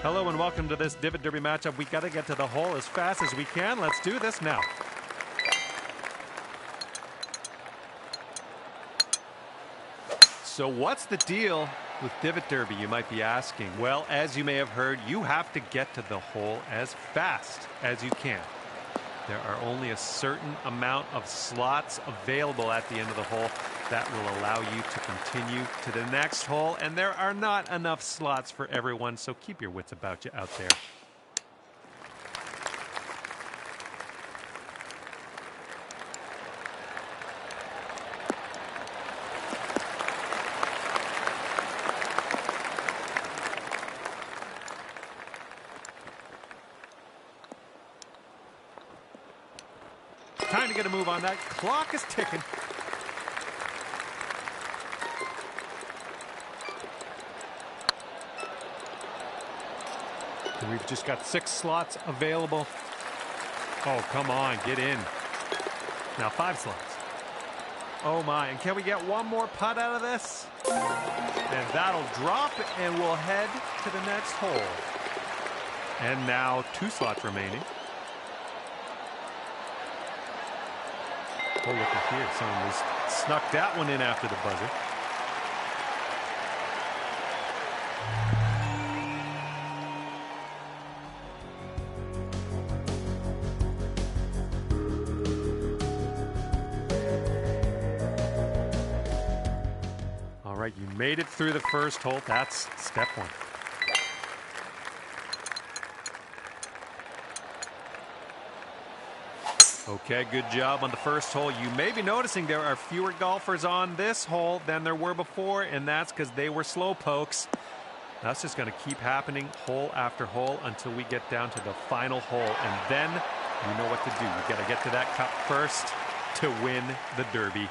Hello and welcome to this Divot Derby matchup. We got to get to the hole as fast as we can. Let's do this now. So what's the deal with Divot Derby, you might be asking? Well, as you may have heard, you have to get to the hole as fast as you can. There are only a certain amount of slots available at the end of the hole that will allow you to continue to the next hole, and there are not enough slots for everyone, so keep your wits about you out there. Time to get a move on that. Clock is ticking. We've just got 6 slots available. Oh, come on, get in. Now 5 slots. Oh my, and can we get one more putt out of this? And that'll drop, and we'll head to the next hole. And now 2 slots remaining. Oh, look at here. Someone was snuck that one in after the buzzer. All right, you made it through the first hole. That's step 1. Okay, good job on the first hole. You may be noticing there are fewer golfers on this hole than there were before, and that's because they were slow pokes. That's just going to keep happening hole after hole until we get down to the final hole, and then you know what to do. You got to get to that cup first to win the Derby.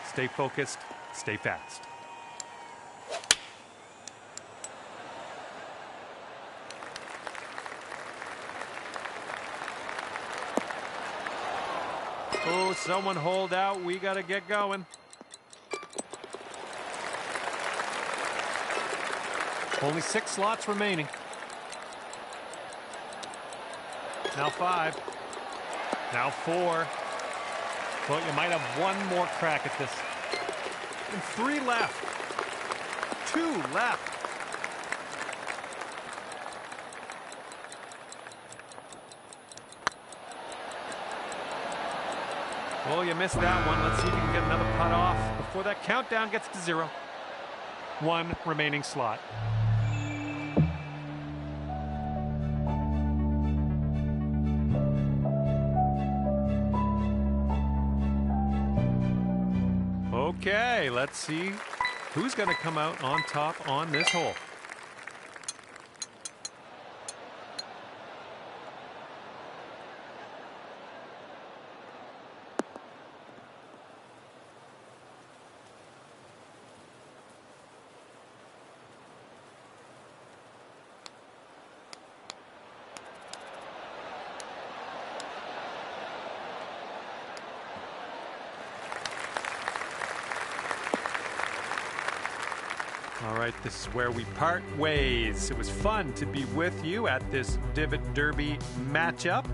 Stay focused, stay fast. Oh, someone hold out. We got to get going. Only 6 slots remaining. Now 5. Now 4. Well, you might have one more crack at this. And 3 left. 2 left. Oh, you missed that one. Let's see if you can get another putt off before that countdown gets to 0. 1 remaining slot. Okay, let's see who's going to come out on top on this hole. All right, this is where we part ways. It was fun to be with you at this Divot Derby matchup.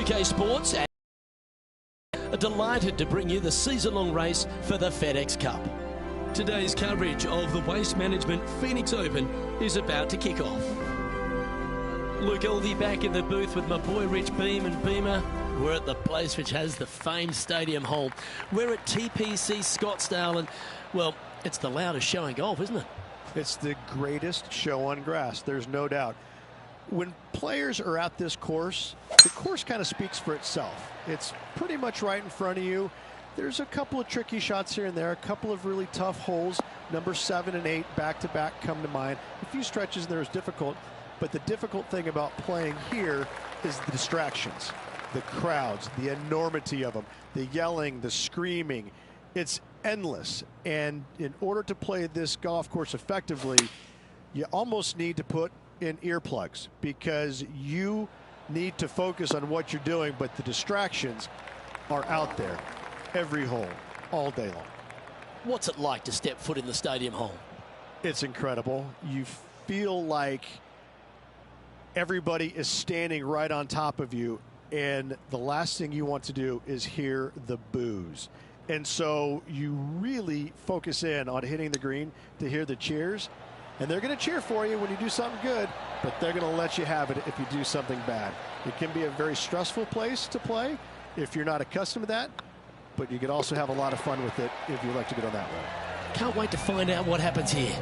UK Sports are delighted to bring you the season-long race for the FedEx Cup. Today's coverage of the Waste Management Phoenix Open is about to kick off. Luke Elvey back in the booth with my boy Rich Beam and Beamer. We're at the place which has the famed stadium hole. We're at TPC Scottsdale, and, well, it's the loudest show in golf, isn't it? It's the greatest show on grass, there's no doubt. When players are at this course, the course kind of speaks for itself. It's pretty much right in front of you. There's a couple of tricky shots here and there, a couple of really tough holes. Number 7 and 8 back-to-back come to mind. A few stretches there is difficult, but the difficult thing about playing here is the distractions, the crowds, the enormity of them, the yelling, the screaming. It's endless, and in order to play this golf course effectively, you almost need to put in earplugs, because you need to focus on what you're doing, but the distractions are out there every hole, all day long. What's it like to step foot in the stadium hole? It's incredible. You feel like everybody is standing right on top of you, and the last thing you want to do is hear the boos. And so you really focus in on hitting the green to hear the cheers. And they're going to cheer for you when you do something good, but they're going to let you have it if you do something bad. It can be a very stressful place to play if you're not accustomed to that, but you can also have a lot of fun with it if you like to go that way. Can't wait to find out what happens here.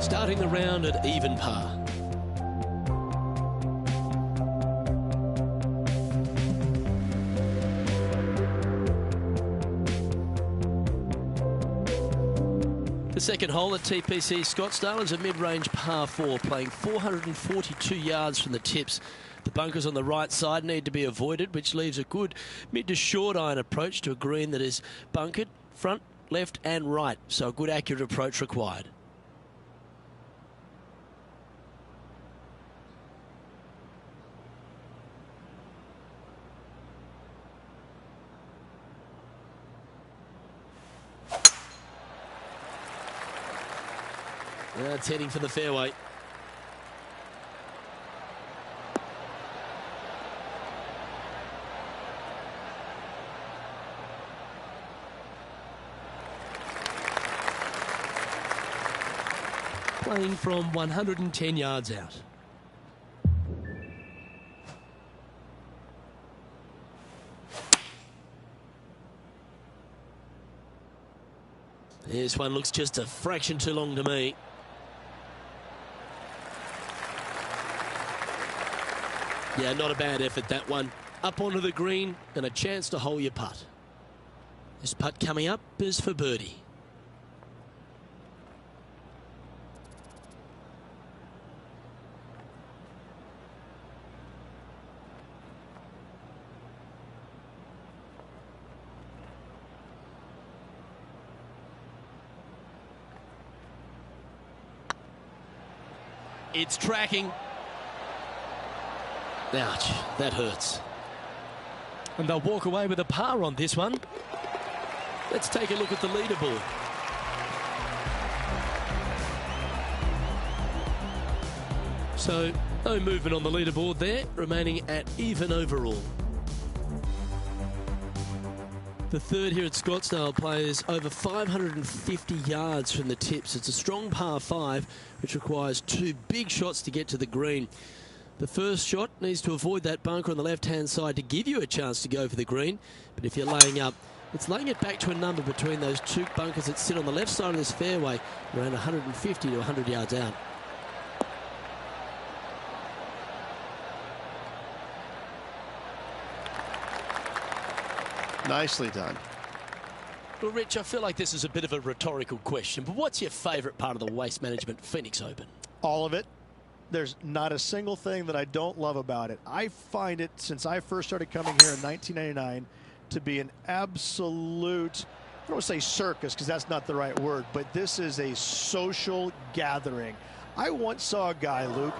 Starting the round at even par. The second hole at TPC Scottsdale is a mid-range par 4, playing 442 yards from the tips. The bunkers on the right side need to be avoided, which leaves a good mid to short iron approach to a green that is bunkered front, left and right, so a good accurate approach required. It's heading for the fairway. Playing from 110 yards out. This one looks just a fraction too long to me. Yeah, not a bad effort, that one. Up onto the green and a chance to hole your putt. This putt coming up is for birdie. It's tracking. Ouch, that hurts. And they'll walk away with a par on this one. Let's take a look at the leaderboard. So, no movement on the leaderboard there, remaining at even overall. The third here at Scottsdale plays over 550 yards from the tips. It's a strong par 5, which requires 2 big shots to get to the green. The first shot needs to avoid that bunker on the left-hand side to give you a chance to go for the green. But if you're laying up, it's laying it back to a number between those 2 bunkers that sit on the left side of this fairway, around 150 to 100 yards out. Nicely done. Well, Rich, I feel like this is a bit of a rhetorical question, but what's your favourite part of the Waste Management Phoenix Open? All of it. There's not a single thing that I don't love about it. I find it, since I first started coming here in 1999, to be an absolute, I don't want to say circus because that's not the right word, but this is a social gathering. I once saw a guy, Luke,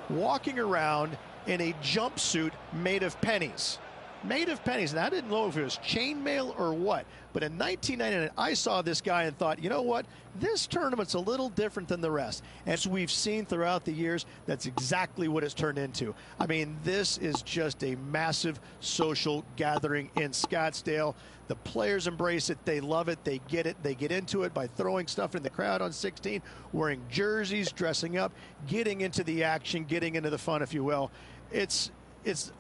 walking around in a jumpsuit made of pennies. made of pennies. And I didn't know if it was chainmail or what. But in 1999, I saw this guy and thought, you know what? This tournament's a little different than the rest. As we've seen throughout the years, that's exactly what it's turned into. I mean, this is just a massive social gathering in Scottsdale. The players embrace it. They love it. They get it. They get into it by throwing stuff in the crowd on 16, wearing jerseys, dressing up, getting into the action, getting into the fun, if you will. It's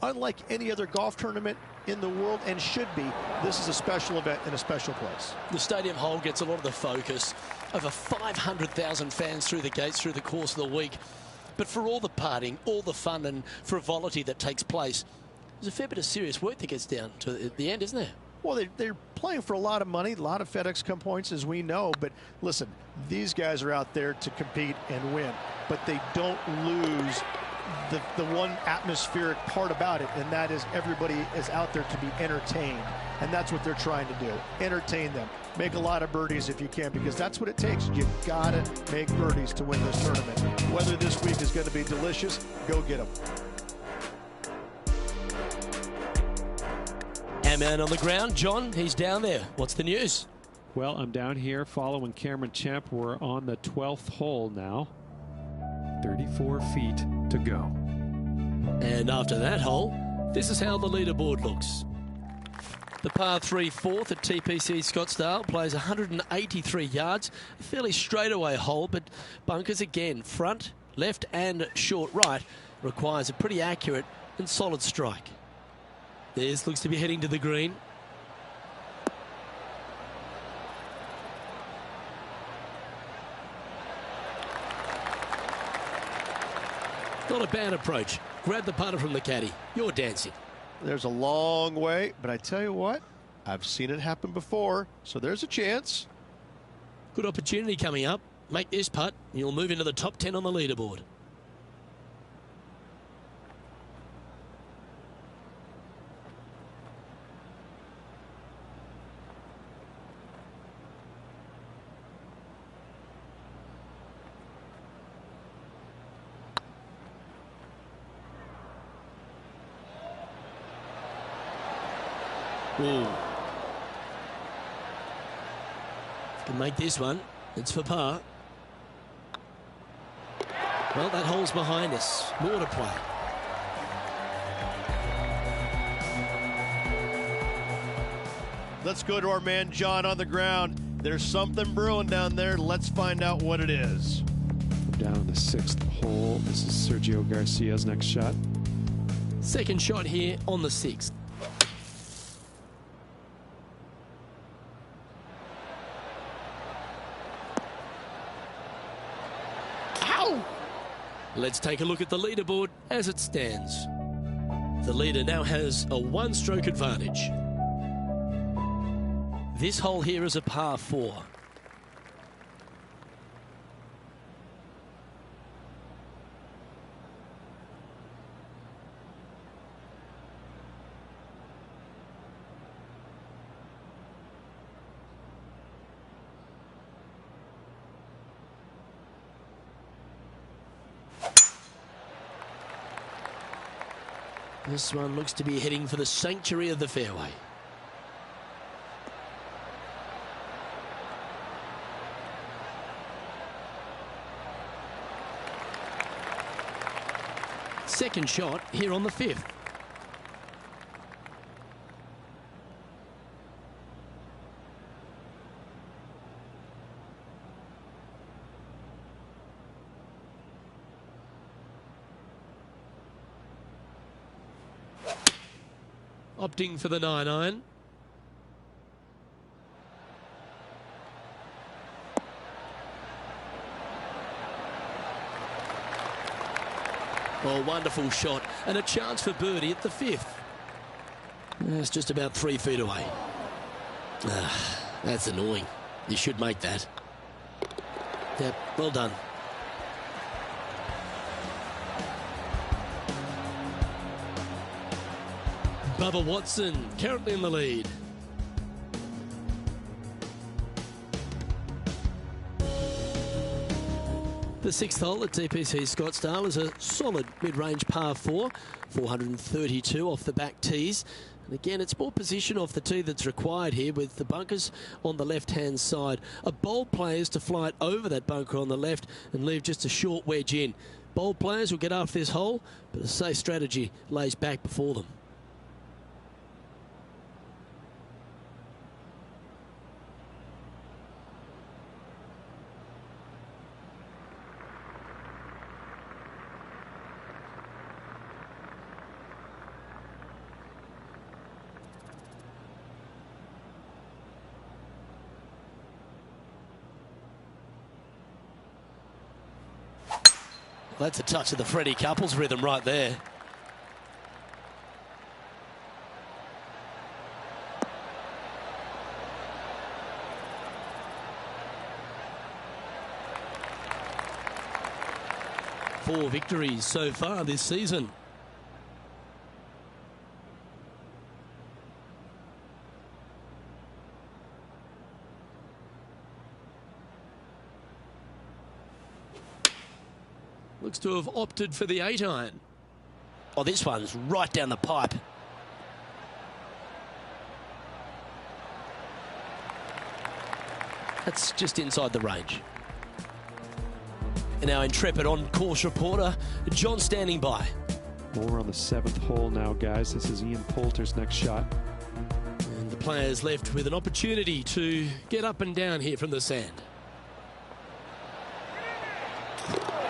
unlike any other golf tournament in the world, and should be. This is a special event in a special place. The stadium hole gets a lot of the focus. Over 500,000 fans through the gates through the course of the week. But for all the partying, all the fun and frivolity that takes place, there's a fair bit of serious work that gets down to the end, isn't there? Well, they're playing for a lot of money, a lot of FedEx Cup points, as we know. But listen, these guys are out there to compete and win. But they don't lose the one atmospheric part about it, and that is everybody is out there to be entertained. And that's what they're trying to do. Entertain them. Make a lot of birdies if you can, because that's what it takes. You've got to make birdies to win this tournament. Whether this week is going to be delicious, go get them. Our man on the ground, John, he's down there. What's the news? Well, I'm down here following Cameron Champ. We're on the 12th hole now. 34 feet to go. And after that hole, this is how the leaderboard looks. The par 3 fourth at TPC Scottsdale plays 183 yards. A fairly straightaway hole, but bunkers again, front, left and short right, requires a pretty accurate and solid strike. This looks to be heading to the green. Not a bad approach. Grab the putter from the caddy. You're dancing. There's a long way, but I tell you what, I've seen it happen before, so there's a chance. Good opportunity coming up. Make this putt, and you'll move into the top 10 on the leaderboard. Ooh. Can make this one. It's for par. Well, that hole's behind us. More to play. Let's go to our man John on the ground. There's something brewing down there. Let's find out what it is. Down the 6th hole. This is Sergio Garcia's next shot. Second shot here on the 6th. Let's take a look at the leaderboard as it stands. The leader now has a one-stroke advantage. This hole here is a par 4. This one looks to be heading for the sanctuary of the fairway. Second shot here on the 5th. Opting for the 9-iron. Oh, wonderful shot. And a chance for birdie at the 5th. That's just about 3 feet away. That's annoying. You should make that. Yep, well done. Bubba Watson currently in the lead. The sixth hole at TPC Scottsdale is a solid mid-range par 4, 432 off the back tees. And again, it's more position off the tee that's required here, with the bunkers on the left-hand side. A bold player is to fly it over that bunker on the left and leave just a short wedge in. Bold players will get after this hole, but a safe strategy lays back before them. That's a touch of the Freddie Couples rhythm right there. Four victories so far this season. Looks to have opted for the 8-iron. Oh, this one's right down the pipe. That's just inside the range. And our intrepid on-course reporter, John, standing by. Well, we're on the 7th hole now, guys. This is Ian Poulter's next shot. And the players left with an opportunity to get up and down here from the sand.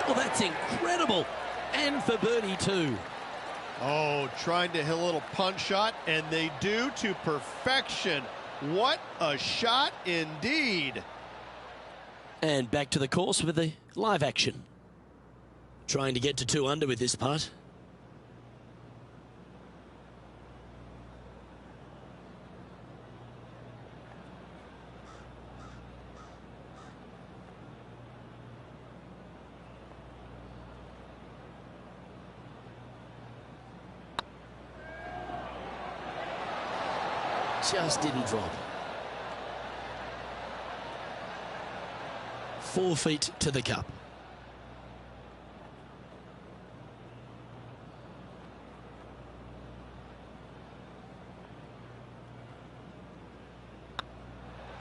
Well, that's incredible. And for birdie too. Oh, trying to hit a little punch shot, and they do to perfection. What a shot indeed. And back to the course with the live action. Trying to get to 2 under with this putt. Just didn't drop. 4 feet to the cup.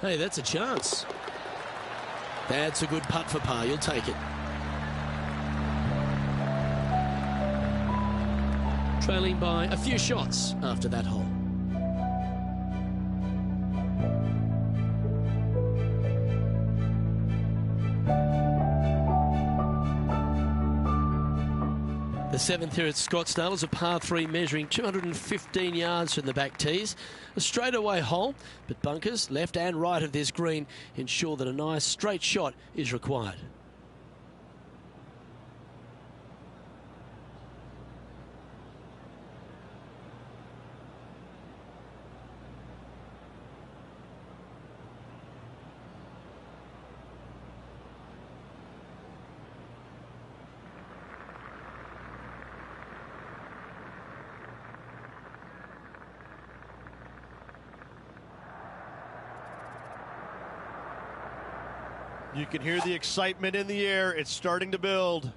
Hey, that's a chance. That's a good putt for par. You'll take it. Trailing by a few shots after that hole. The 7th here at Scottsdale is a par 3 measuring 215 yards from the back tees. A straightaway hole, but bunkers left and right of this green ensure that a nice straight shot is required. You can hear the excitement in the air. It's starting to build.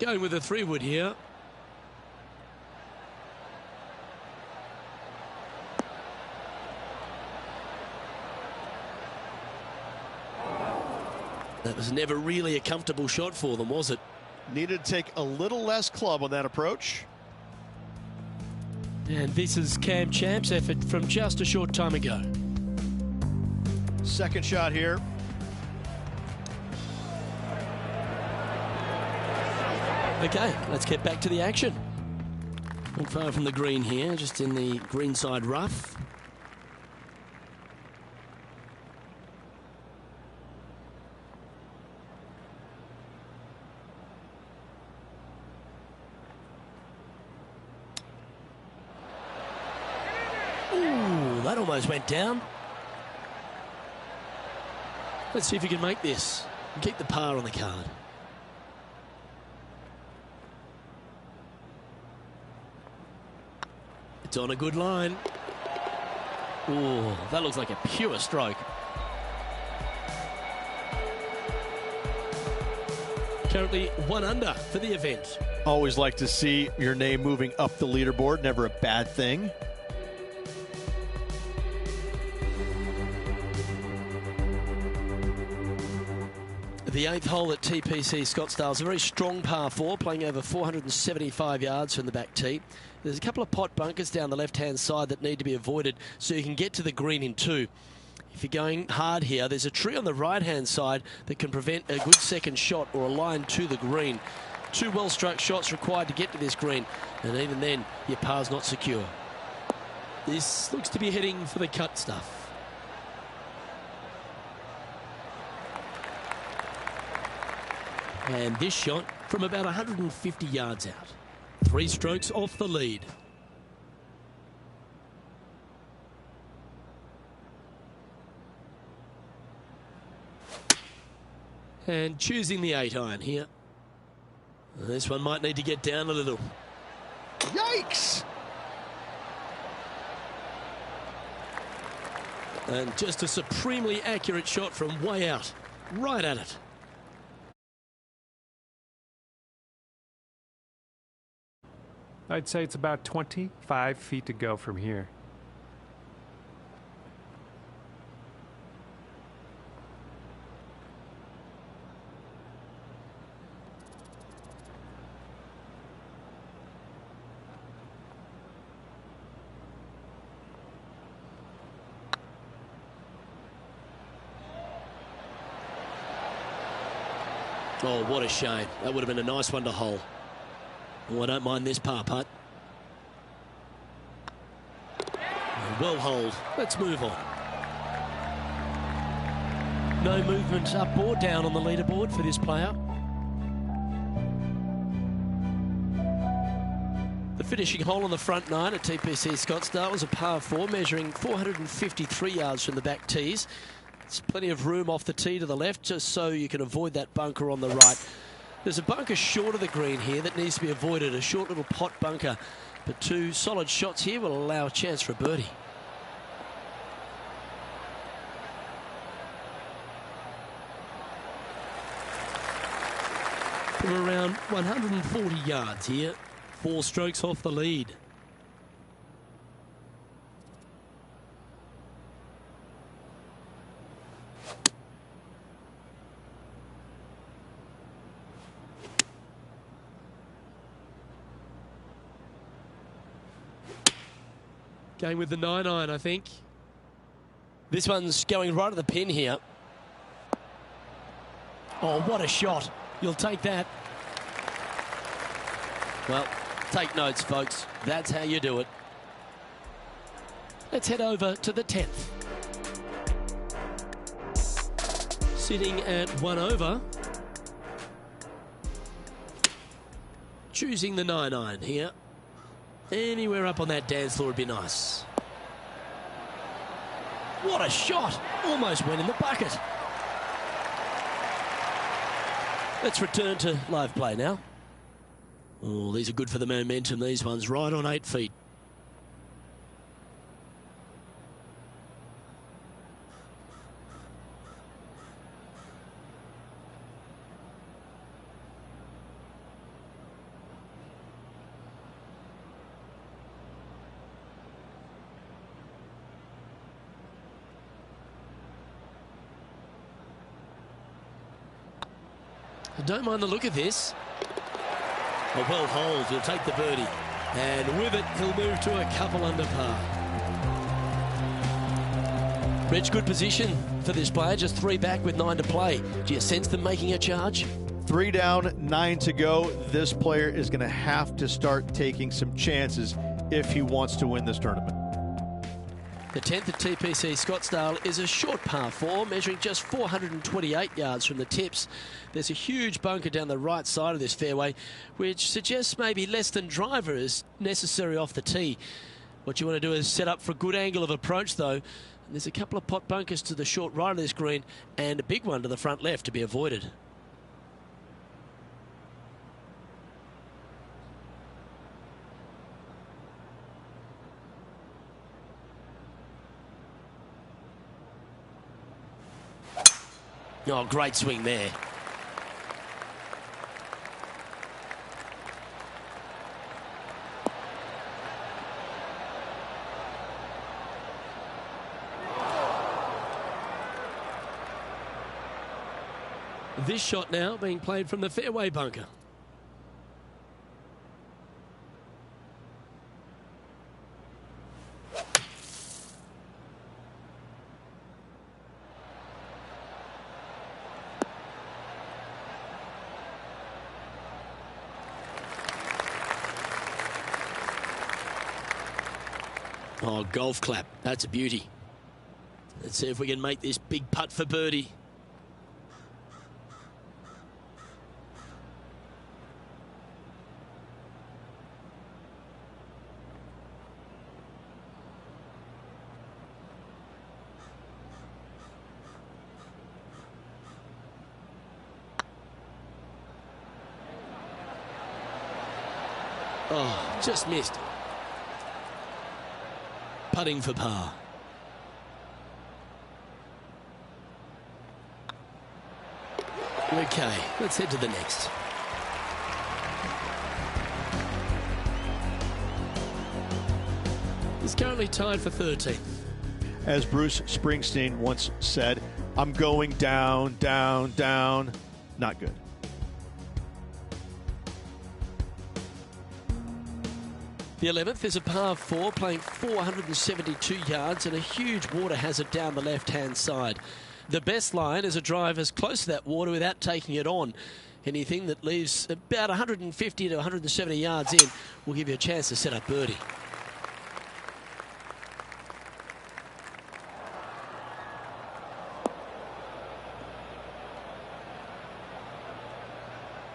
Going with a 3-wood here. That was never really a comfortable shot for them, was it? Needed to take a little less club on that approach. And this is Cam Champ's effort from just a short time ago. Second shot here. Okay, let's get back to the action. Not far from the green here, just in the greenside rough. Ooh, that almost went down. Let's see if you can make this and keep the par on the card. It's on a good line. Ooh, that looks like a pure stroke. Currently 1 under for the event. Always like to see your name moving up the leaderboard. Never a bad thing. The 8th hole at TPC Scottsdale is a very strong par 4, playing over 475 yards from the back tee. There's a couple of pot bunkers down the left-hand side that need to be avoided so you can get to the green in 2. If you're going hard here, there's a tree on the right-hand side that can prevent a good second shot or a line to the green. 2 well-struck shots required to get to this green, and even then, your par's not secure. This looks to be heading for the cut stuff. And this shot from about 150 yards out. 3 strokes off the lead. And choosing the 8-iron here. This one might need to get down a little. Yikes! And just a supremely accurate shot from way out. Right at it. I'd say it's about 25 feet to go from here. Oh, what a shame. That would have been a nice one to hole. Oh, I don't mind this par putt. Well holed. Let's move on. No movement up or down on the leaderboard for this player. The finishing hole on the front 9 at TPC Scottsdale was a par 4 measuring 453 yards from the back tees. There's plenty of room off the tee to the left just so you can avoid that bunker on the right. There's a bunker short of the green here that needs to be avoided, a short little pot bunker. But 2 solid shots here will allow a chance for a birdie. From around 140 yards here, 4 strokes off the lead. Going with the 9-iron, I think. This one's going right at the pin here. Oh, what a shot. You'll take that. Well, take notes, folks. That's how you do it. Let's head over to the 10th. Sitting at 1 over. Choosing the 9-iron here. Anywhere up on that dance floor would be nice. What a shot! Almost went in the bucket. Let's return to live play now. Oh, these are good for the momentum, these ones. Right on 8 feet. I don't mind the look of this. A well holed, he'll take the birdie. And with it, he'll move to a couple under par. Reg, good position for this player. Just 3 back with 9 to play. Do you sense them making a charge? 3 down, 9 to go. This player is going to have to start taking some chances if he wants to win this tournament. The 10th at TPC Scottsdale is a short par 4, measuring just 428 yards from the tips. There's a huge bunker down the right side of this fairway, which suggests maybe less than driver is necessary off the tee. What you want to do is set up for a good angle of approach, though. And there's a couple of pot bunkers to the short right of this green and a big one to the front left to be avoided. Oh, great swing there. This shot now being played from the fairway bunker. Oh, golf clap. That's a beauty. Let's see if we can make this big putt for birdie. Oh, just missed. Putting for par. Okay, let's head to the next. He's currently tied for 13th. As Bruce Springsteen once said, I'm going down, down, down. Not good. The 11th is a par 4, playing 472 yards and a huge water hazard down the left-hand side. The best line is a drive as close to that water without taking it on. Anything that leaves about 150 to 170 yards in will give you a chance to set up birdie.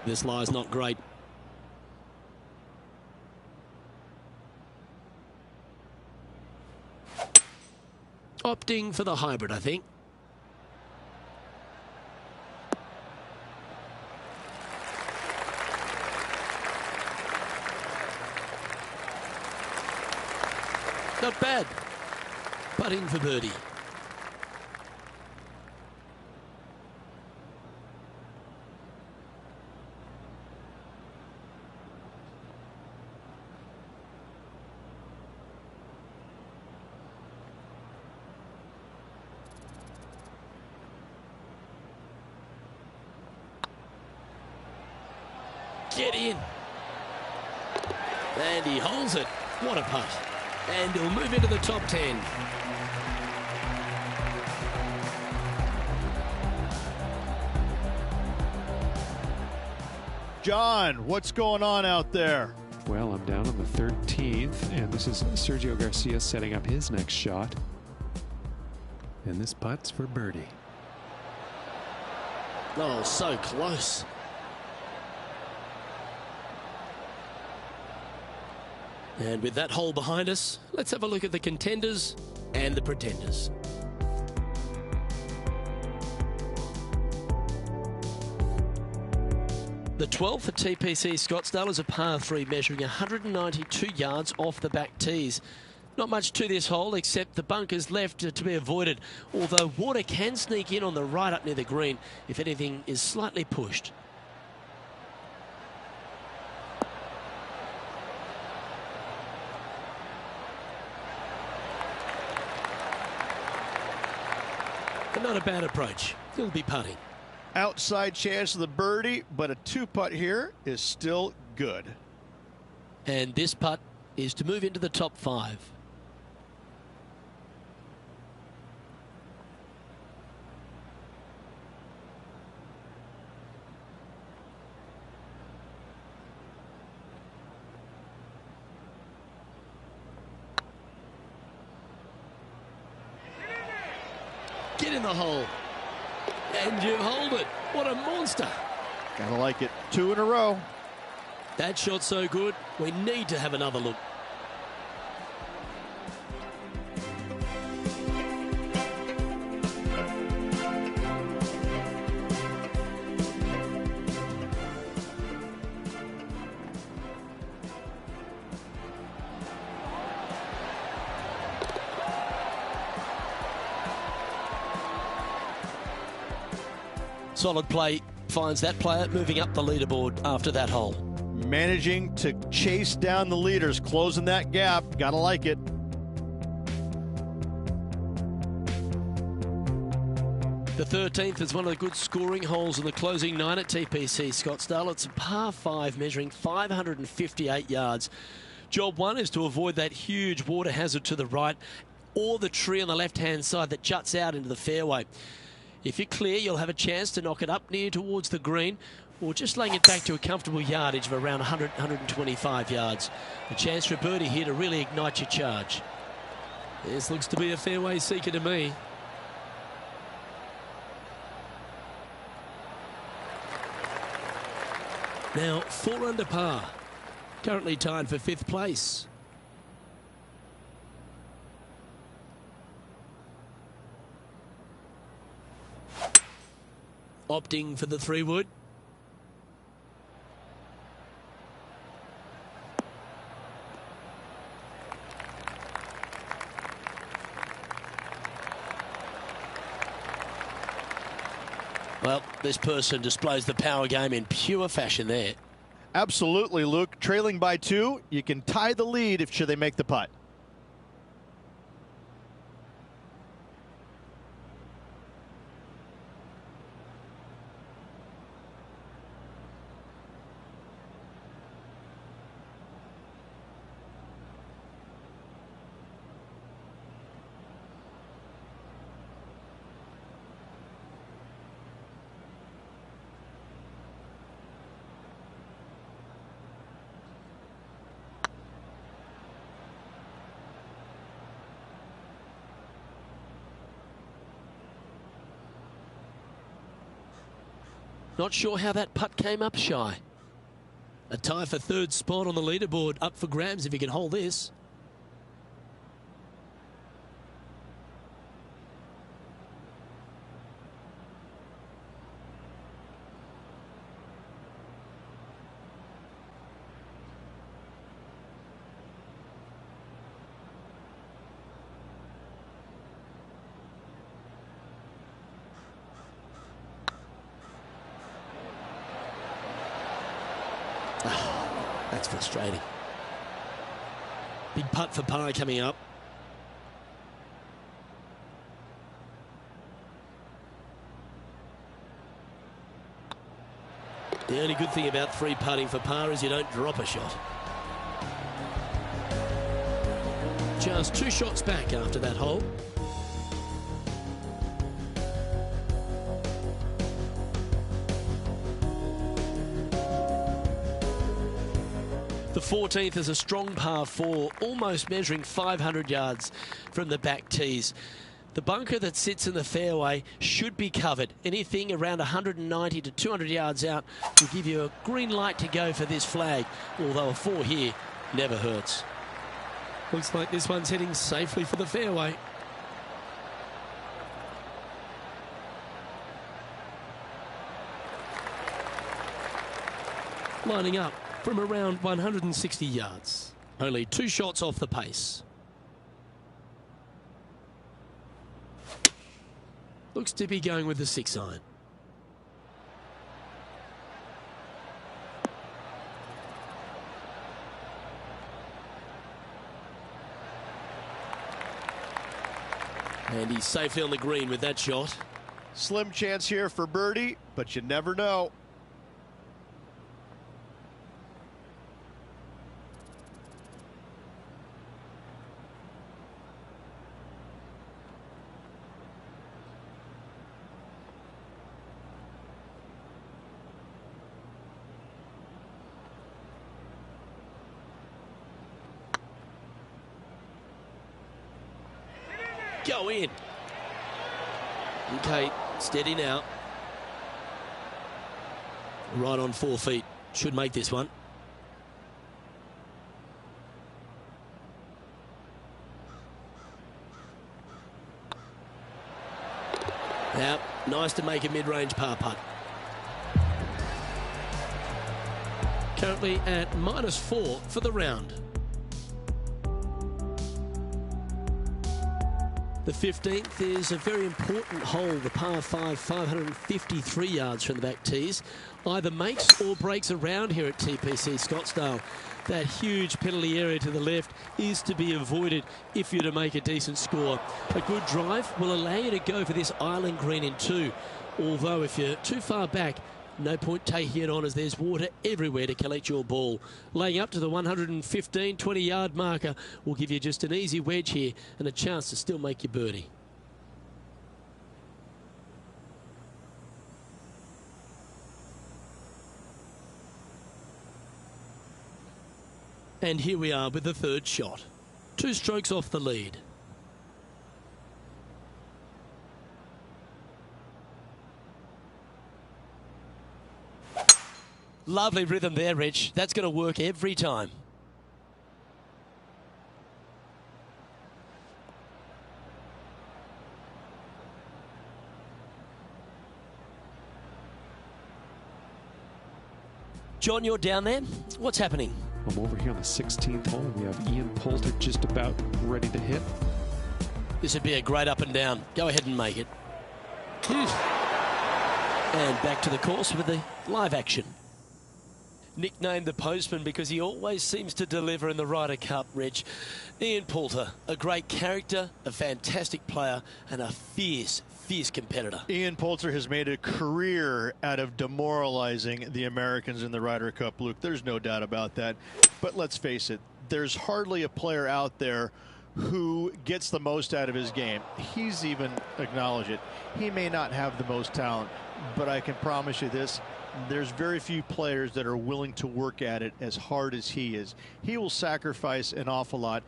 This lie's not great. Opting for the hybrid, I think. Not bad. Putting for birdie. Get in. And he holds it. What a putt. And he'll move into the top 10. John, what's going on out there? Well, I'm down on the 13th, and this is Sergio Garcia setting up his next shot. And this putt's for birdie. Oh, so close. And with that hole behind us, let's have a look at the contenders and the pretenders. The 12th at TPC Scottsdale is a par 3 measuring 192 yards off the back tees. Not much to this hole except the bunkers left to be avoided, although water can sneak in on the right up near the green if anything is slightly pushed. But not a bad approach. He'll be putting. Outside chance of the birdie, but a 2-putt here is still good. And this putt is to move into the top 5. Get in the hole. And you hold it. What a monster. Gotta like it. 2 in a row. That shot's so good, we need to have another look. Solid play finds that player moving up the leaderboard after that hole. Managing to chase down the leaders, closing that gap. Gotta like it. The 13th is one of the good scoring holes in the closing 9 at TPC Scottsdale. It's a par 5 measuring 558 yards. Job 1 is to avoid that huge water hazard to the right or the tree on the left-hand side that juts out into the fairway. If you're clear, you'll have a chance to knock it up near towards the green or just laying it back to a comfortable yardage of around 100, 125 yards. A chance for a birdie here to really ignite your charge. This looks to be a fairway seeker to me. Now 4 under par, currently tied for 5th place. Opting for the 3-wood. Well, this person displays the power game in pure fashion there. Absolutely, Luke. Trailing by 2, you can tie the lead if should they make the putt. Not sure how that putt came up shy. A tie for 3rd spot on the leaderboard up for grabs if he can hold this. That's frustrating. Big putt for par coming up. The only good thing about 3 putting for par is you don't drop a shot. Just 2 shots back after that hole. The 14th is a strong par 4, almost measuring 500 yards from the back tees. The bunker that sits in the fairway should be covered. Anything around 190 to 200 yards out will give you a green light to go for this flag, although a 4 here never hurts. Looks like this one's heading safely for the fairway. Lining up from around 160 yards. Only 2 shots off the pace. Looks to be going with the 6-iron. And he's safely on the green with that shot. Slim chance here for birdie, but you never know. Go in. Okay, steady now. Right on 4 feet. Should make this one. Now, nice to make a mid-range par putt. Currently at -4 for the round. The 15th is a very important hole, the par 5, 553 yards from the back tees. Either makes or breaks around here at TPC Scottsdale. That huge penalty area to the left is to be avoided if you're to make a decent score. A good drive will allow you to go for this island green in 2. Although if you're too far back, no point taking it on as there's water everywhere to collect your ball. Laying up to the 115, 20-yard marker will give you just an easy wedge here and a chance to still make your birdie. And here we are with the third shot. 2 strokes off the lead. Lovely rhythm there, Rich. That's going to work every time. John, you're down there. What's happening? I'm over here on the 16th hole. We have Ian Poulter just about ready to hit. This would be a great up and down. Go ahead and make it. And back to the course with the live action. Nicknamed the Postman because he always seems to deliver in the Ryder Cup, Reg. Ian Poulter, a great character, a fantastic player, and a fierce competitor. Ian Poulter has made a career out of demoralizing the Americans in the Ryder Cup, Luke. There's no doubt about that. But let's face it, there's hardly a player out there who gets the most out of his game. He's even acknowledged it. He may not have the most talent, but I can promise you this. There's very few players that are willing to work at it as hard as he is. He will sacrifice an awful lot,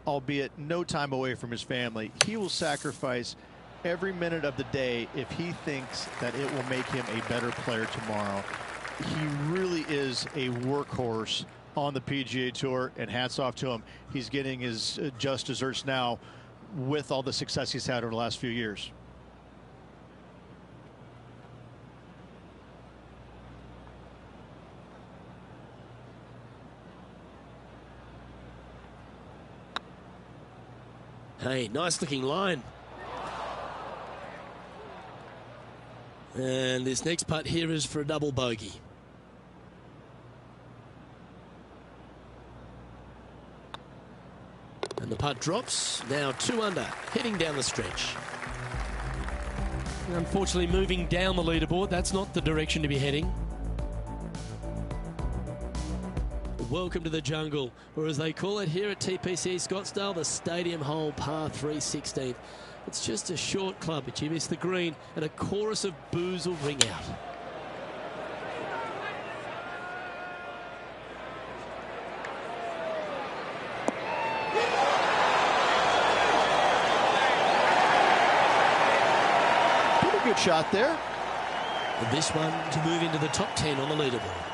albeit no time away from his family. He will sacrifice every minute of the day if he thinks that it will make him a better player tomorrow. He really is a workhorse on the PGA Tour, and hats off to him. He's getting his just desserts now with all the success he's had over the last few years. Hey, nice looking line. And this next putt here is for a double bogey. And the putt drops, now 2 under, heading down the stretch. Unfortunately, moving down the leaderboard, that's not the direction to be heading. Welcome to the jungle, or as they call it here at TPC Scottsdale, the Stadium Hole par 3 16th. It's just a short club, but you miss the green, and a chorus of boos will ring out. Pretty good shot there. And this one to move into the top 10 on the leaderboard.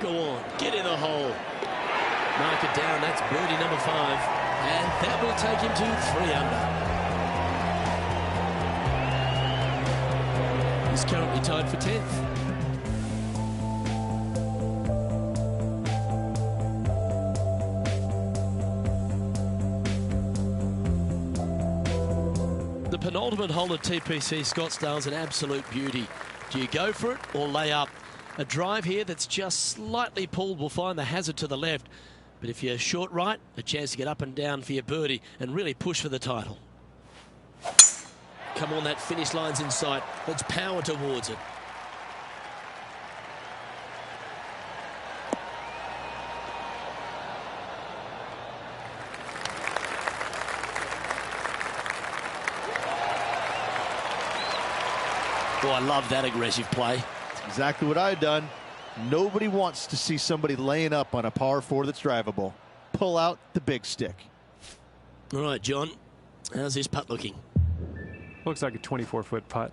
Go on, get in the hole. Mark it down, that's birdie number 5. And that will take him to 3 under. He's currently tied for 10th. The penultimate hole at TPC Scottsdale is an absolute beauty. Do you go for it or lay up? A drive here that's just slightly pulled will find the hazard to the left. But if you're short right, a chance to get up and down for your birdie and really push for the title. Come on, that finish line's in sight. Let's power towards it. Oh, I love that aggressive play. Exactly what I had done. Nobody wants to see somebody laying up on a par 4 that's drivable. Pull out the big stick. All right, John, how's this putt looking? Looks like a 24-foot putt.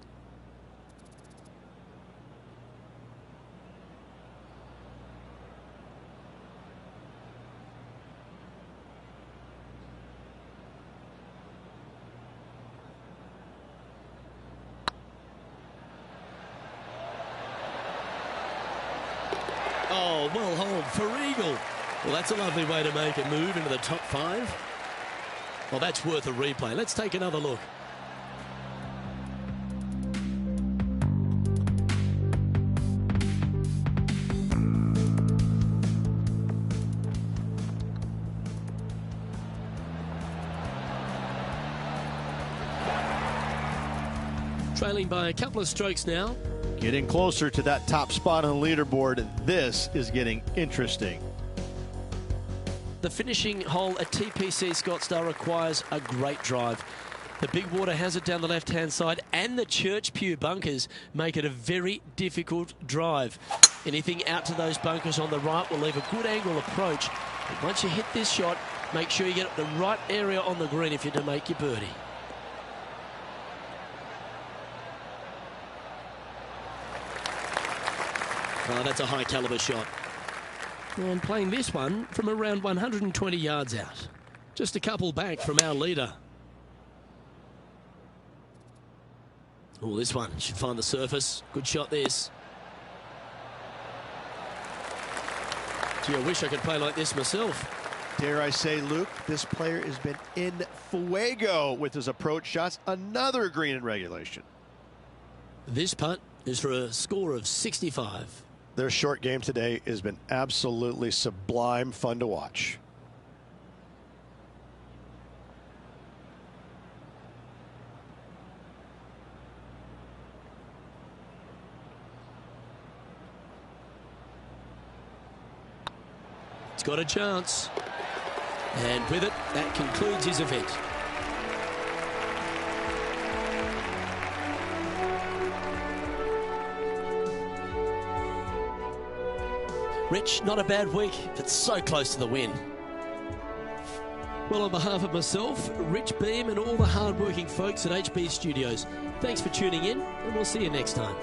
Oh, well hold for eagle. Well, that's a lovely way to make a move into the top 5. Well, that's worth a replay. Let's take another look. Trailing by a couple of strokes now. Getting closer to that top spot on the leaderboard. This is getting interesting. The finishing hole at TPC Scottsdale requires a great drive. The big water hazard down the left-hand side and the Church Pew bunkers make it a very difficult drive. Anything out to those bunkers on the right will leave a good angle approach. But once you hit this shot, make sure you get the right area on the green if you're to make your birdie. Oh, that's a high caliber shot. And playing this one from around 120 yards out. Just a couple back from our leader. Oh, this one should find the surface. Good shot this. Gee, I wish I could play like this myself. Dare I say, Luke, this player has been in fuego with his approach shots. Another green in regulation. This putt is for a score of 65. Their short game today has been absolutely sublime fun to watch. It's got a chance. And with it, that concludes his event. Rich, not a bad week, but so close to the win. Well, on behalf of myself, Rich Beam, and all the hard-working folks at HB Studios, thanks for tuning in, and we'll see you next time.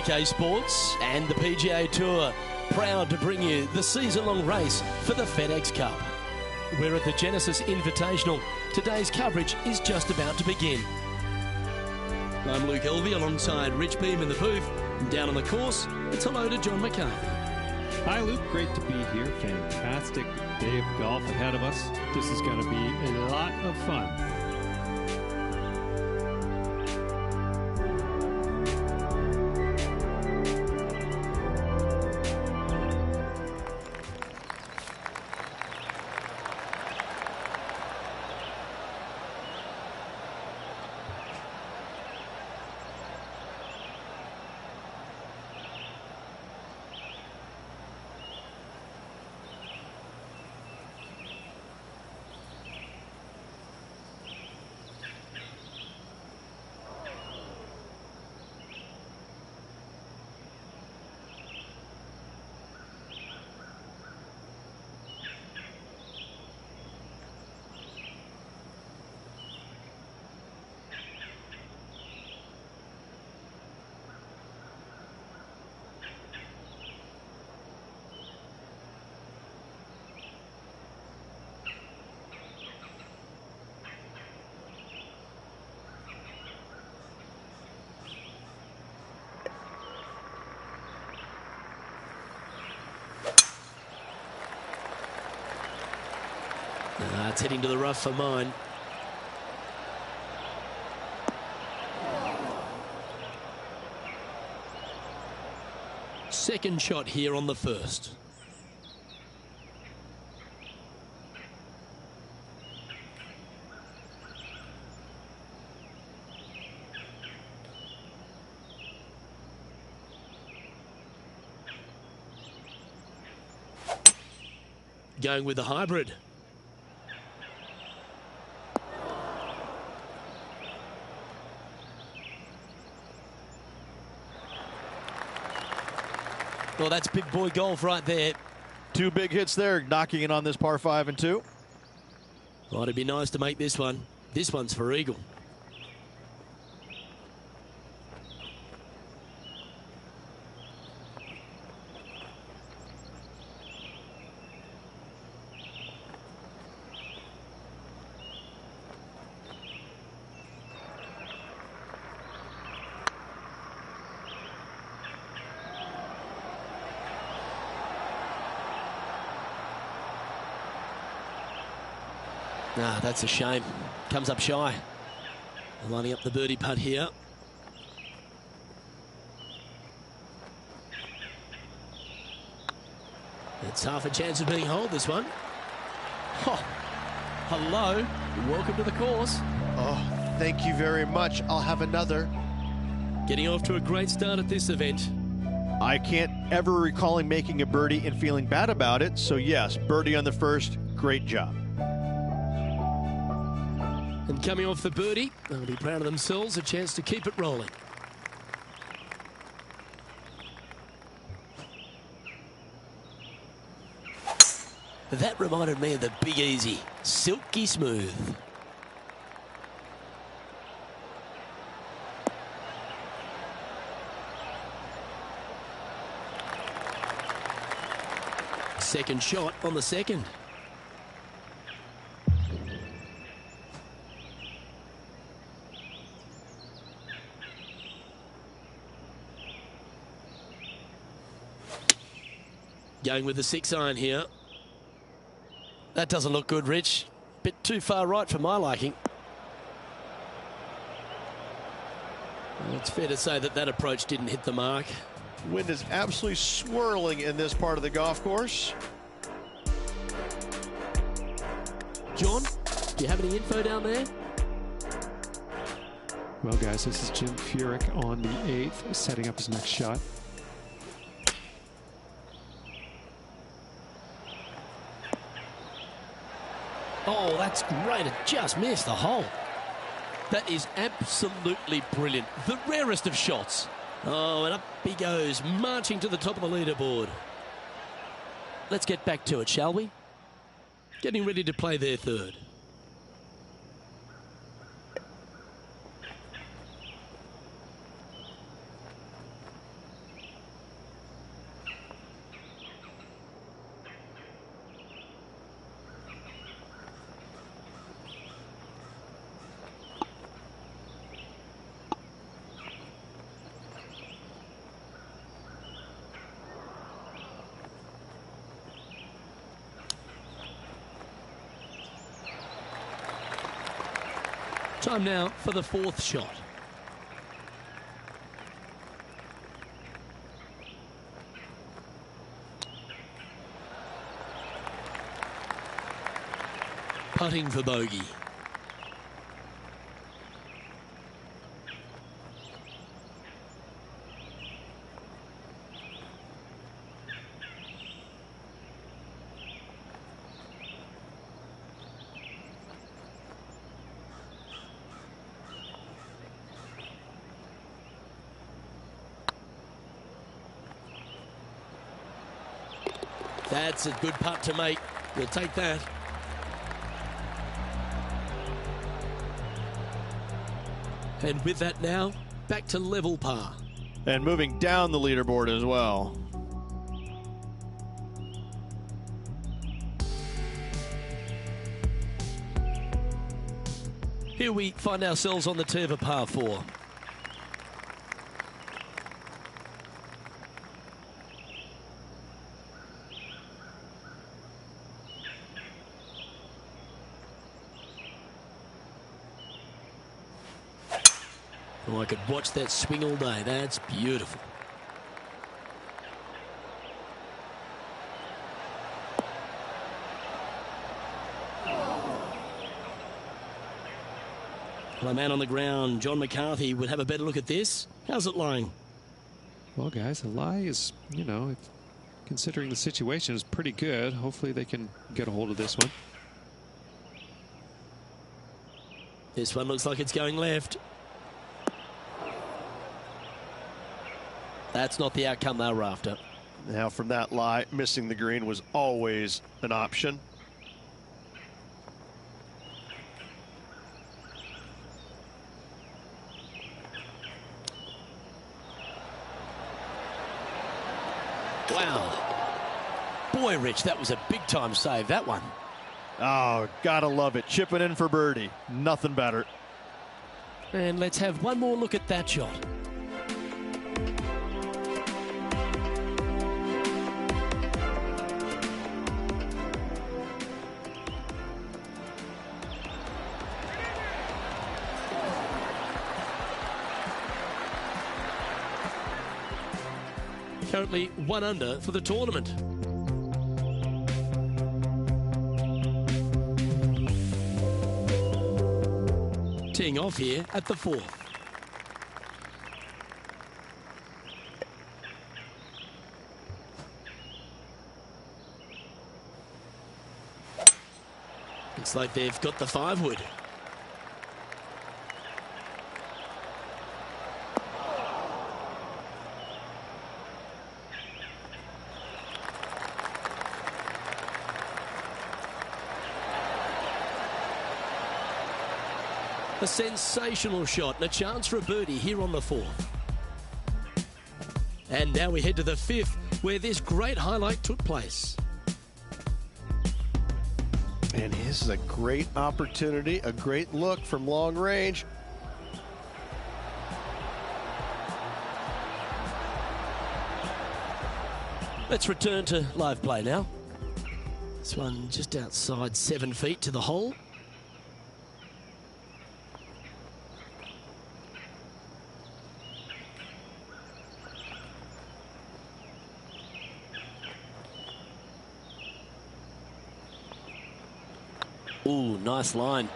Pga Sports and the PGA Tour, proud to bring you the season-long race for the FedEx Cup. We're at the Genesis Invitational. Today's coverage is just about to begin. I'm Luke Elvey alongside Rich Beam in the booth. And down on the course, it's hello to John McCarthy. Hi, Luke. Great to be here. Fantastic day of golf ahead of us. This is going to be a lot of fun. It's heading to the rough for mine. Second shot here on the first. Going with the hybrid. Well, that's big boy golf right there. Two big hits there, knocking it on this par 5 and 2. Well, it'd be nice to make this one. This one's for eagle. Ah, that's a shame. Comes up shy. Lining up the birdie putt here. It's half a chance of being holed, this one. Oh, hello. Welcome to the course. Oh, thank you very much. I'll have another. Getting off to a great start at this event. I can't ever recall him making a birdie and feeling bad about it. So yes, birdie on the first, great job. And coming off the birdie, they'll be proud of themselves, a chance to keep it rolling. That reminded me of the Big Easy, silky smooth. Second shot on the second. Going with the 6-iron here. That doesn't look good, Rich. Bit too far right for my liking. Well, it's fair to say that that approach didn't hit the mark. Wind is absolutely swirling in this part of the golf course. John, do you have any info down there? Well, guys, this is Jim Furyk on the 8th, setting up his next shot. Oh, that's great. It just missed the hole. That is absolutely brilliant. The rarest of shots. Oh, and up he goes, marching to the top of the leaderboard. Let's get back to it, shall we? Getting ready to play their third. Time now for the fourth shot. Putting for bogey. That's a good putt to make. We'll take that. And with that now, back to level par. And moving down the leaderboard as well. Here we find ourselves on the tee of a par 4. Oh, I could watch that swing all day. That's beautiful. Well, a man on the ground, John McCarthy, would have a better look at this. How's it lying? Well, guys, the lie is, considering the situation, is pretty good. Hopefully they can get a hold of this one. This one looks like it's going left. That's not the outcome they were after. Now from that lie, missing the green was always an option. Wow. Boy, Rich, that was a big-time save, that one. Oh, gotta love it. Chipping in for birdie. Nothing better. And let's have one more look at that shot. Currently 1 under for the tournament. Teeing off here at the 4th. Looks like they've got the 5-wood. A sensational shot and a chance for a birdie here on the 4th. And now we head to the 5th, where this great highlight took place. And this is a great opportunity, a great look from long range. Let's return to live play now. This one just outside 7 feet to the hole. Ooh, nice line.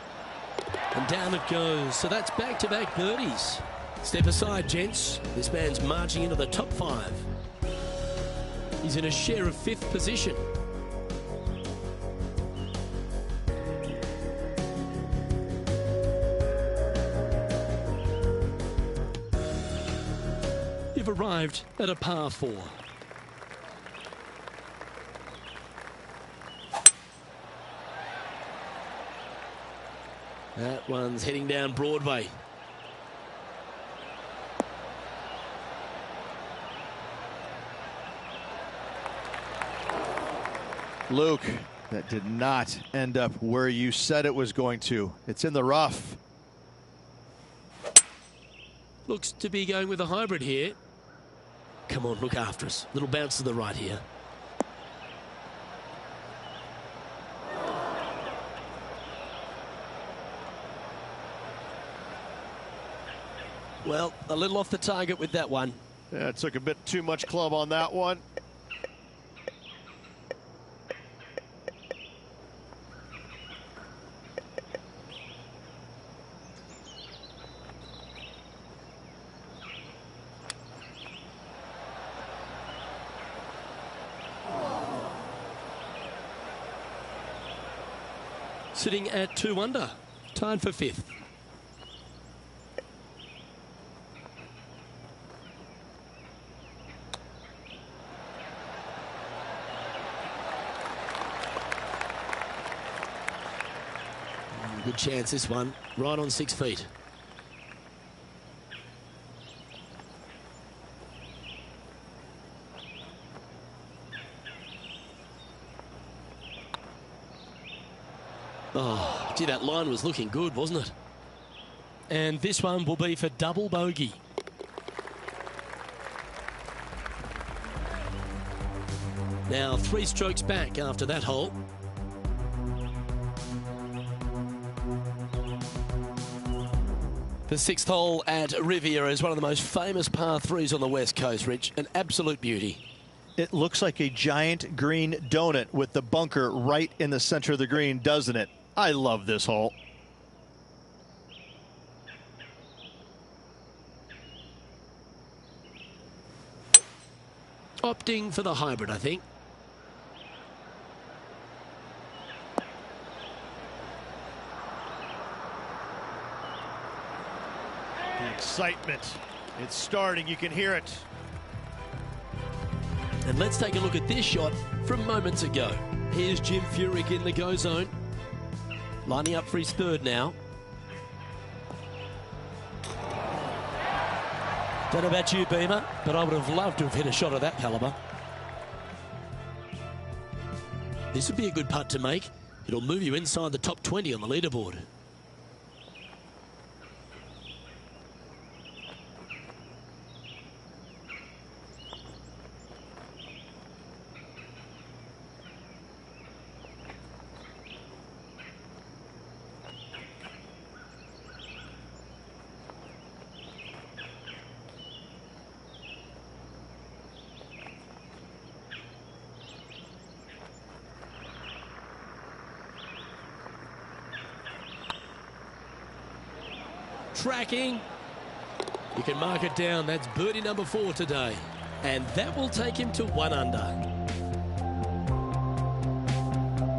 And down it goes. So that's back-to-back birdies. Step aside, gents. This man's marching into the top 5. He's in a share of 5th position. You've arrived at a par 4. That one's heading down Broadway. Luke, that did not end up where you said it was going to. It's in the rough. Looks to be going with a hybrid here. Come on, look after us. Little bounce to the right here. Well, a little off the target with that one. Yeah, it took a bit too much club on that one. Sitting at 2 under, tied for 5th. Good chance this one, right on 6 feet. Oh, gee, that line was looking good, wasn't it? And this one will be for double bogey. Now 3 strokes back after that hole. The 6th hole at Riviera is one of the most famous par 3s on the West Coast, Rich. An absolute beauty. It looks like a giant green donut with the bunker right in the center of the green, doesn't it? I love this hole. Opting for the hybrid, I think. The excitement, it's starting, you can hear it. And let's take a look at this shot from moments ago. Here's Jim Furyk in the go zone. Lining up for his 3rd now. Don't know about you, Beamer, but I would have loved to have hit a shot of that calibre. This would be a good putt to make. It'll move you inside the top 20 on the leaderboard. Tracking. You can mark it down. That's birdie number 4 today. And that will take him to 1 under.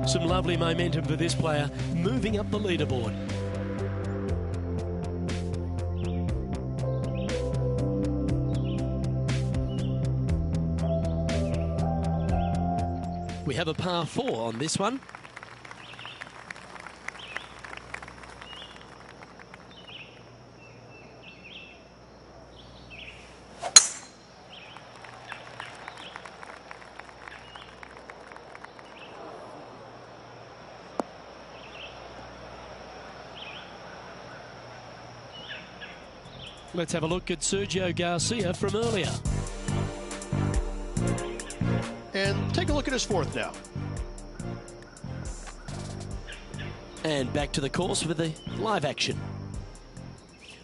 Some lovely momentum for this player, moving up the leaderboard. We have a par 4 on this one. Let's have a look at Sergio Garcia from earlier. And take a look at his 4th now. And back to the course with the live action.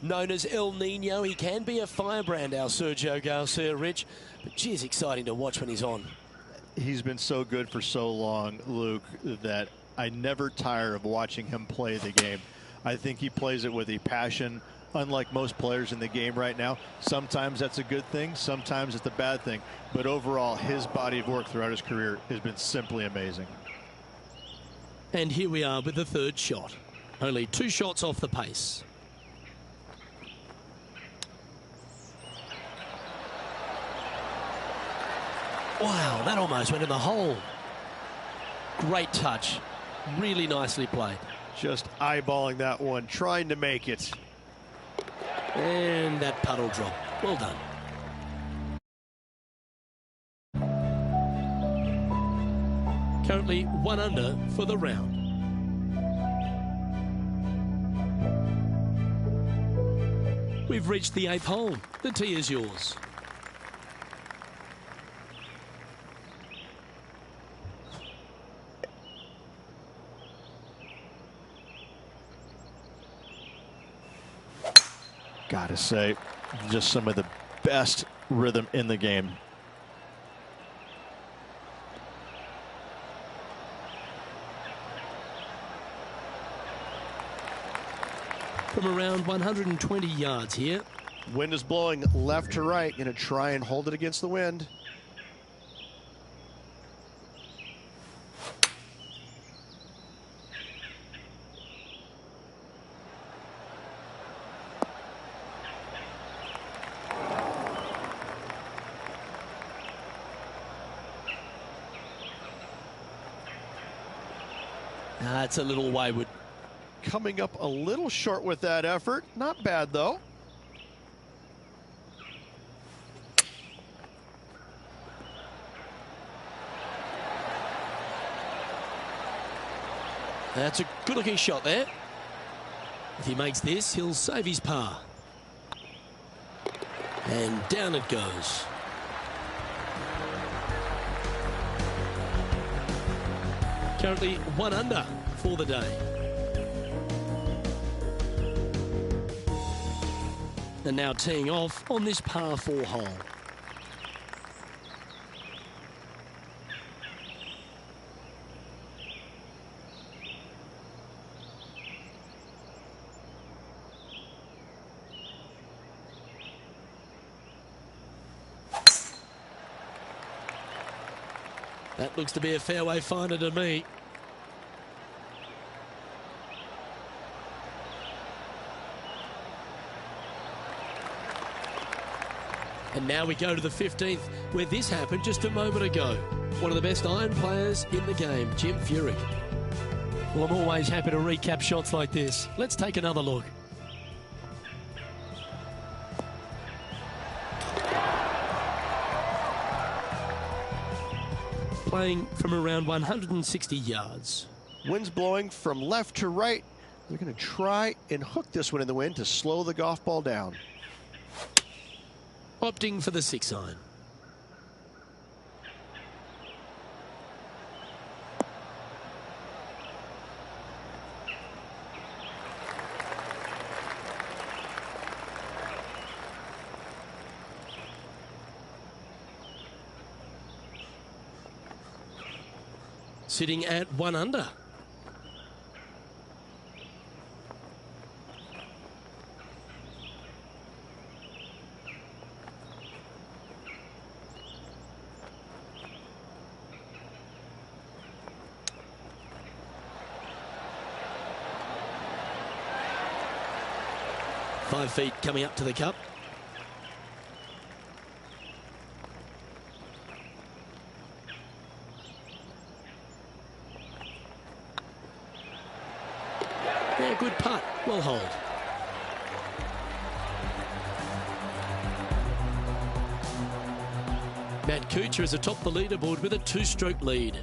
Known as El Nino, he can be a firebrand, our Sergio Garcia, Rich. But geez, exciting to watch when he's on. He's been so good for so long, Luke, that I never tire of watching him play the game. I think he plays it with a passion, unlike most players in the game right now. Sometimes that's a good thing, sometimes it's a bad thing. But overall, his body of work throughout his career has been simply amazing. And here we are with the 3rd shot. Only 2 shots off the pace. Wow, that almost went in the hole. Great touch. Really nicely played. Just eyeballing that one, trying to make it. And that puddle drop. Well done. Currently 1 under for the round. We've reached the 8th hole. The tee is yours. Gotta say, Just some of the best rhythm in the game. From around 120 yards here. Wind is blowing left to right. Going to try and hold it against the wind. It's a little wayward. Coming up a little short with that effort. Not bad, though. That's a good-looking shot there. If he makes this, he'll save his par. And down it goes. Currently 1 under for the day. And now teeing off on this par 4 hole. That looks to be a fairway finder to me. And now we go to the 15th, where this happened just a moment ago. One of the best iron players in the game, Jim Furyk. Well, I'm always happy to recap shots like this. Let's take another look. Playing from around 160 yards. Wind's blowing from left to right. They're going to try and hook this one in the wind to slow the golf ball down. Opting for the 6-iron. Sitting at 1 under. Five feet coming up to the cup. Yeah, good putt. Well hold. Matt Kuchar is atop the leaderboard with a 2-stroke lead.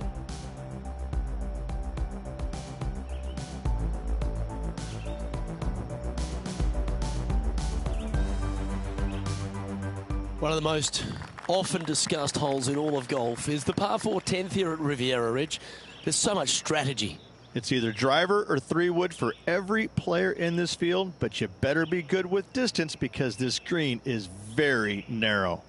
One of the most often discussed holes in all of golf is the par 4 10th here at Riviera Ridge. There's so much strategy. It's either driver or 3-wood for every player in this field, but you better be good with distance because this green is very narrow.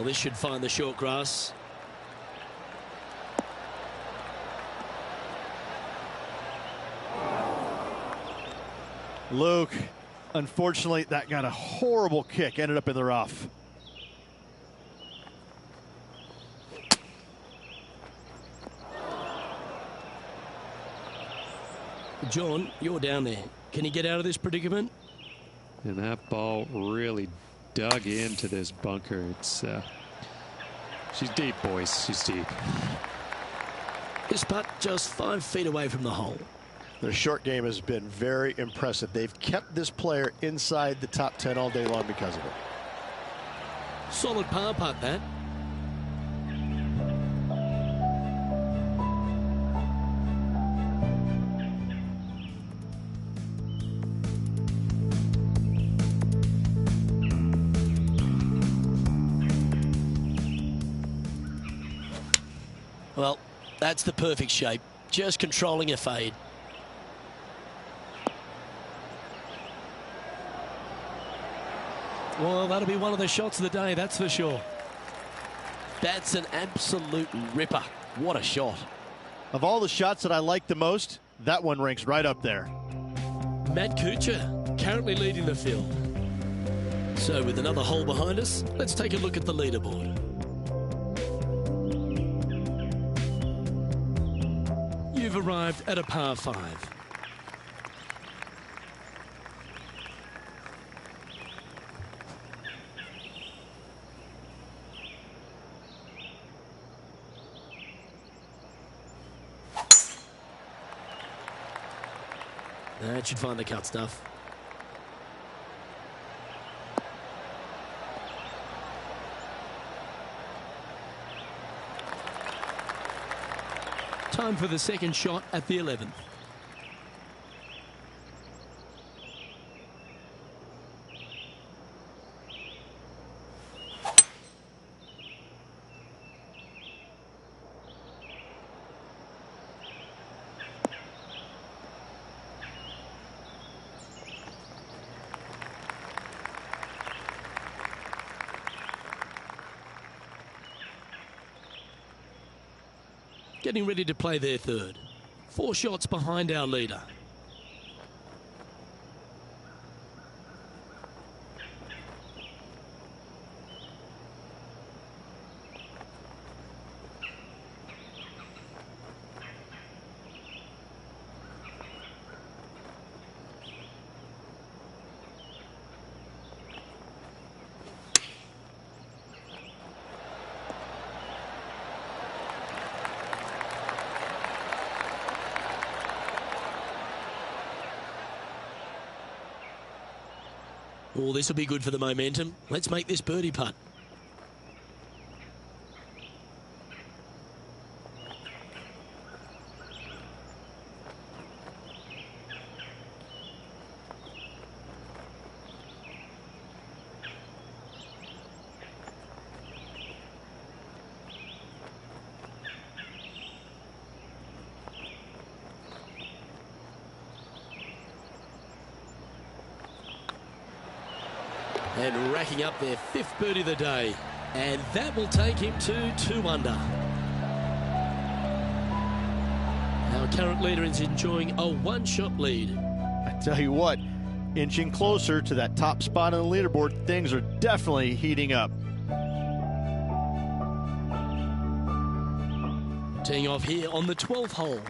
Well, this should find the short grass. Luke, unfortunately, that got a horrible kick, ended up in the rough. John, you're down there. Can you get out of this predicament? And that ball really dug into this bunker. It's she's deep, boys. She's deep. This putt just 5 feet away from the hole. Their short game has been very impressive. They've kept this player inside the top 10 all day long because of it. Solid par putt, that. Well, that's the perfect shape. Just controlling a fade. Well, that'll be one of the shots of the day, that's for sure. That's an absolute ripper. What a shot. Of all the shots that I like the most, that one ranks right up there. Matt Kuchar currently leading the field. So with another hole behind us, let's take a look at the leaderboard. You've arrived at a par 5. That should find the cut stuff. Time for the second shot at the 11th. Getting ready to play their third. 4 shots behind our leader. Oh, this will be good for the momentum. Let's make this birdie putt. And racking up their 5th birdie of the day. And that will take him to 2 under. Our current leader is enjoying a 1-shot lead. I tell you what, inching closer to that top spot on the leaderboard, things are definitely heating up. Teeing off here on the 12th hole.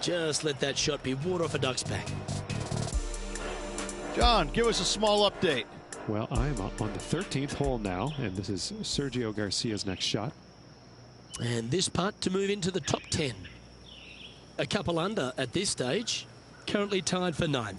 Just let that shot be water off a duck's back. John, give us a small update. Well, I'm on the 13th hole now, and this is Sergio Garcia's next shot. And this putt to move into the top 10. A couple under at this stage, currently tied for 9th.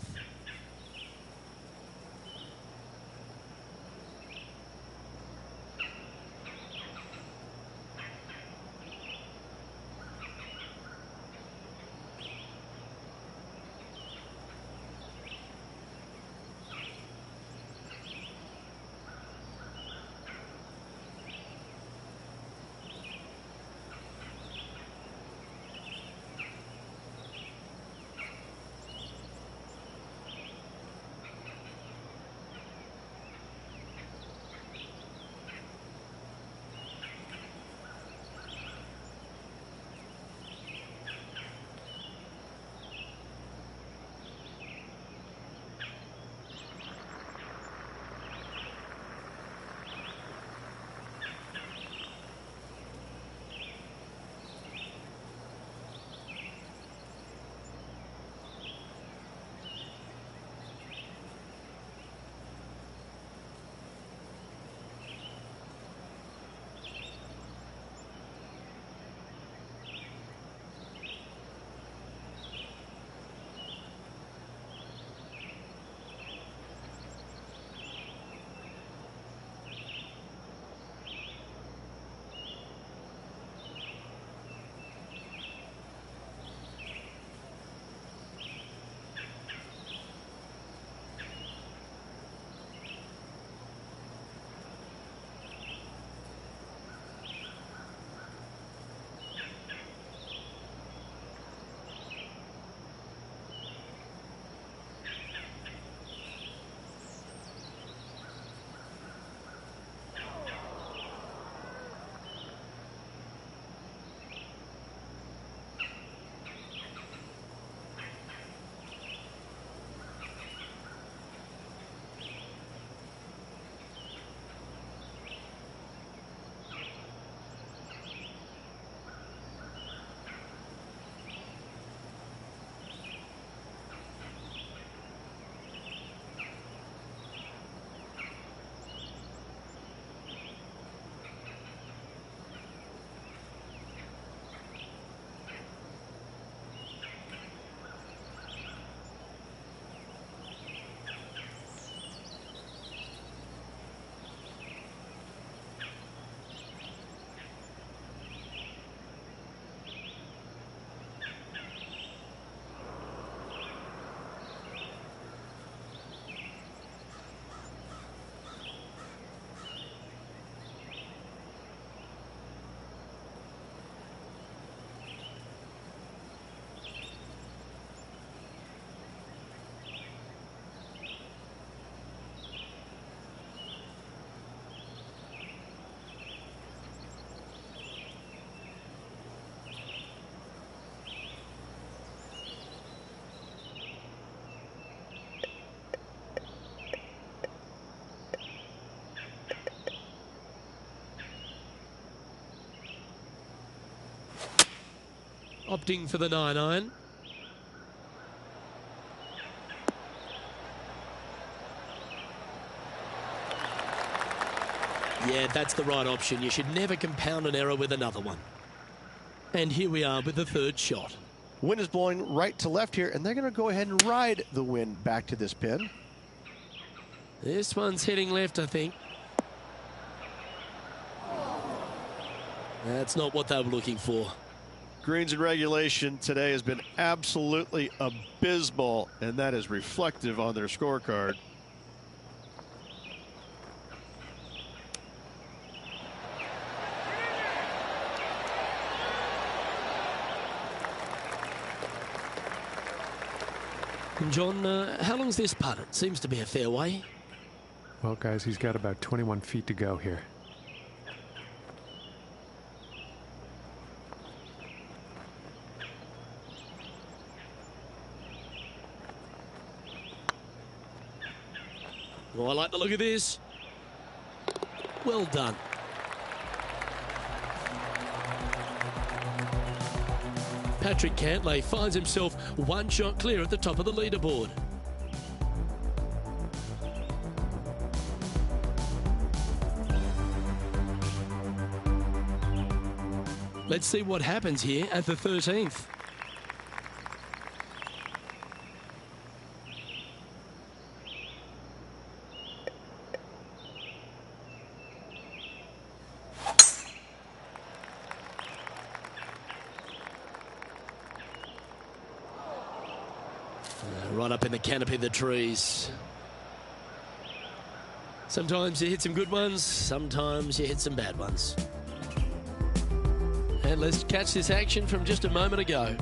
Opting for the 9-iron. Yeah, that's the right option. You should never compound an error with another one. And here we are with the third shot. Wind is blowing right to left here, and they're going to go ahead and ride the wind back to this pin. This one's heading left, I think. That's not what they were looking for. Greens in regulation today has been absolutely abysmal, and that is reflective on their scorecard. And John, how long's this putt? It seems to be a fair way. Well, guys, he's got about 21 feet to go here. Oh, I like the look of this. Well done. Patrick Cantlay finds himself one shot clear at the top of the leaderboard. Let's see what happens here at the 13th. Right up in the canopy of the trees. Sometimes you hit some good ones, sometimes you hit some bad ones. And let's catch this action from just a moment ago.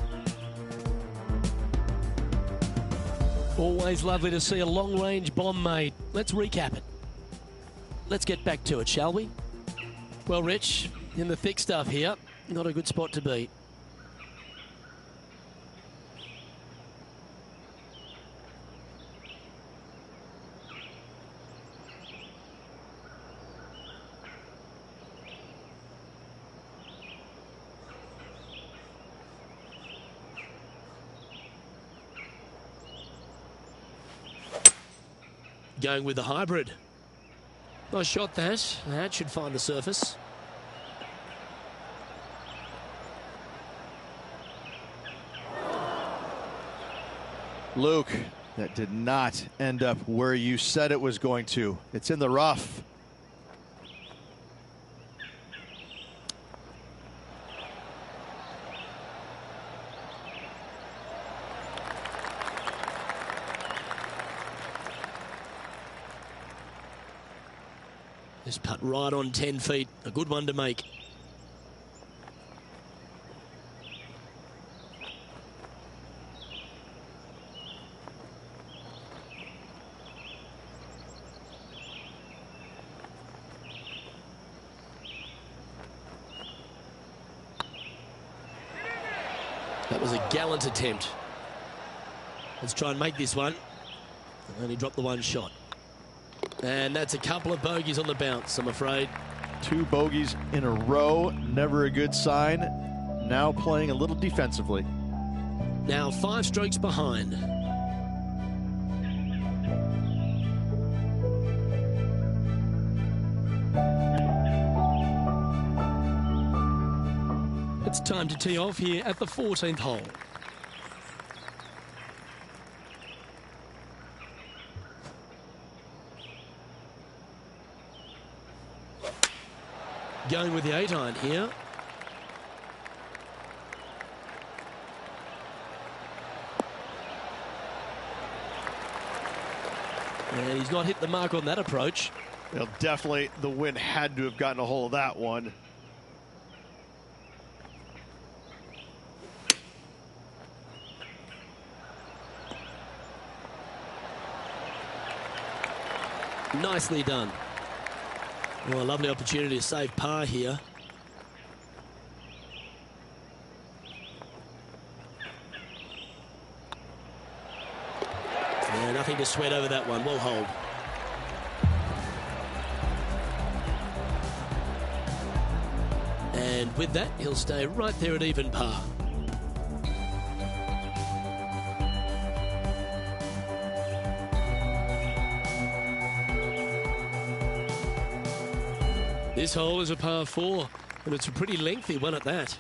Always lovely to see a long-range bomb made. Let's recap it. Let's get back to it, shall we? Well, Rich, in the thick stuff here, not a good spot to be. Going with the hybrid. Nice shot that. That should find the surface. Luke, that did not end up where you said it was going to. It's in the rough. This putt right on 10 feet. A good one to make. That was a gallant attempt. Let's try and make this one. Only dropped the one shot. And that's a couple of bogeys on the bounce, I'm afraid. 2 bogeys in a row, never a good sign. Now playing a little defensively. Now 5 strokes behind. It's time to tee off here at the 14th hole. Going with the 8-iron here. And he's not hit the mark on that approach. Well, definitely the wind had to have gotten a hold of that one. Nicely done. Well, a lovely opportunity to save par here. Yeah, nothing to sweat over that one. Well hold. And with that, he'll stay right there at even par. This hole is a par 4, and it's a pretty lengthy one at that.